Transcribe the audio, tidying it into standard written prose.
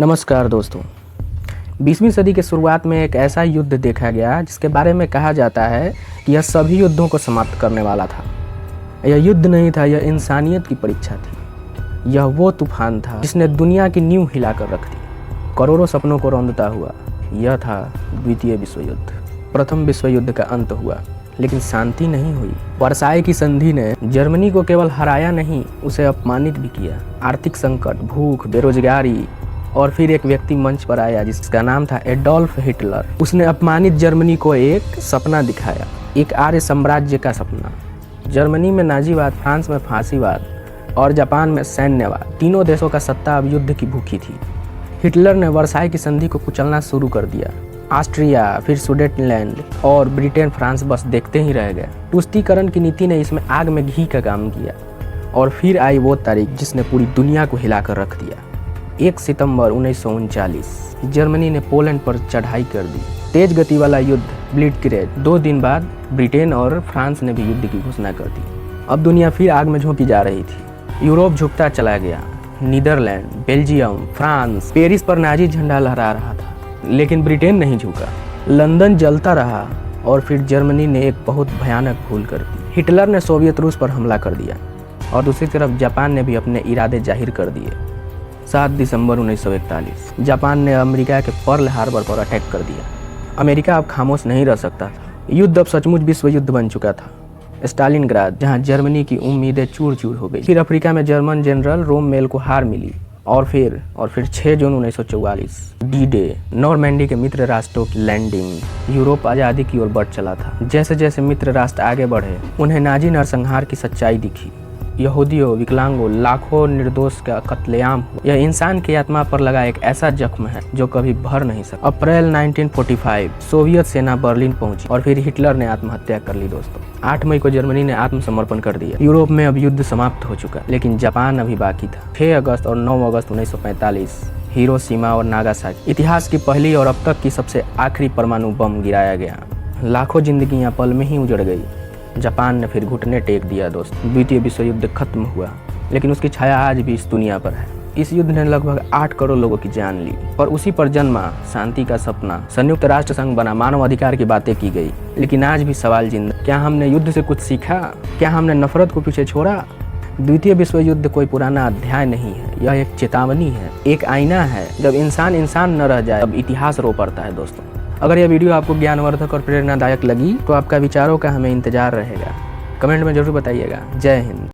नमस्कार दोस्तों। 20वीं सदी के शुरुआत में एक ऐसा युद्ध देखा गया जिसके बारे में कहा जाता है कि यह सभी युद्धों को समाप्त करने वाला था। यह युद्ध नहीं था, यह इंसानियत की परीक्षा थी। यह वो तूफान था जिसने दुनिया की नींव हिलाकर रख दी, करोड़ों सपनों को रौंदता हुआ। यह था द्वितीय विश्व युद्ध। प्रथम विश्व युद्ध का अंत हुआ, लेकिन शांति नहीं हुई। वर्साई की संधि ने जर्मनी को केवल हराया नहीं, उसे अपमानित भी किया। आर्थिक संकट, भूख, बेरोजगारी और फिर एक व्यक्ति मंच पर आया जिसका नाम था एडोल्फ हिटलर। उसने अपमानित जर्मनी को एक सपना दिखाया, एक आर्य साम्राज्य का सपना। जर्मनी में नाजीवाद, फ्रांस में फांसीवाद और जापान में सैन्यवाद, तीनों देशों का सत्ता अब युद्ध की भूखी थी। हिटलर ने वर्साई की संधि को कुचलना शुरू कर दिया। ऑस्ट्रिया, फिर सुडेटलैंड और ब्रिटेन, फ्रांस बस देखते ही रह गए। तुष्टीकरण की नीति ने इसमें आग में घी का काम किया। और फिर आई वो तारीख जिसने पूरी दुनिया को हिलाकर रख दिया। 1 सितंबर 1939 जर्मनी ने पोलैंड पर चढ़ाई कर दी। तेज गति वाला युद्ध, ब्लिट्जक्रीग। 2 दिन बाद ब्रिटेन और फ्रांस ने भी युद्ध की घोषणा कर दी। अब दुनिया फिर आग में झोंकी जा रही थी। यूरोप झुकता चला गया। नीदरलैंड, बेल्जियम, फ्रांस, पेरिस पर नाजी झंडा लहरा रहा था, लेकिन ब्रिटेन नहीं झुका। लंदन जलता रहा और फिर जर्मनी ने एक बहुत भयानक भूल कर दी। हिटलर ने सोवियत रूस पर हमला कर दिया और दूसरी तरफ जापान ने भी अपने इरादे जाहिर कर दिए। 7 दिसंबर 1941 जापान ने अमेरिका के पर्ल हार्बर पर अटैक कर दिया। अमेरिका अब खामोश नहीं रह सकता था। युद्ध अब सचमुच विश्व युद्ध बन चुका था। स्टालिनग्राद, जहां जर्मनी की उम्मीदें चूर चूर हो गई। फिर अफ्रीका में जर्मन जनरल रोमेल को हार मिली। और फिर 6 जून 1944 डी डे, नॉर्मैंडी के मित्र राष्ट्रों की लैंडिंग। यूरोप आज़ादी की ओर बढ़ चला था। जैसे जैसे मित्र राष्ट्र आगे बढ़े, उन्हें नाजी नरसंहार की सच्चाई दिखी। यहूदियों, विकलांगों, लाखों निर्दोष का कत्लेआम हुआ। यह इंसान की आत्मा पर लगा एक ऐसा जख्म है जो कभी भर नहीं सकता। अप्रैल 1945 सोवियत सेना बर्लिन पहुंची और फिर हिटलर ने आत्महत्या कर ली। दोस्तों, 8 मई को जर्मनी ने आत्मसमर्पण कर दिया। यूरोप में अब युद्ध समाप्त हो चुका, लेकिन जापान अभी बाकी था। 6 अगस्त और 9 अगस्त 1945 हिरोशिमा और नागासाकी, इतिहास की पहली और अब तक की सबसे आखिरी परमाणु बम गिराया गया। लाखों जिंदगियां पल में ही उजड़ गई। जापान ने फिर घुटने टेक दिया। दोस्तों, द्वितीय विश्व युद्ध खत्म हुआ, लेकिन उसकी छाया आज भी इस दुनिया पर है। इस युद्ध ने लगभग 8 करोड़ लोगों की जान ली और उसी पर जन्मा शांति का सपना। संयुक्त राष्ट्र संघ बना, मानव अधिकार की बातें की गई। लेकिन आज भी सवाल जिंदा, क्या हमने युद्ध से कुछ सीखा? क्या हमने नफरत को पीछे छोड़ा? द्वितीय विश्व युद्ध कोई पुराना अध्याय नहीं है, यह एक चेतावनी है, एक आईना है। जब इंसान इंसान न रह जाए, तब इतिहास रो पड़ता है। दोस्तों, अगर यह वीडियो आपको ज्ञानवर्धक और प्रेरणादायक लगी तो आपका विचारों का हमें इंतजार रहेगा। कमेंट में जरूर बताइएगा। जय हिंद।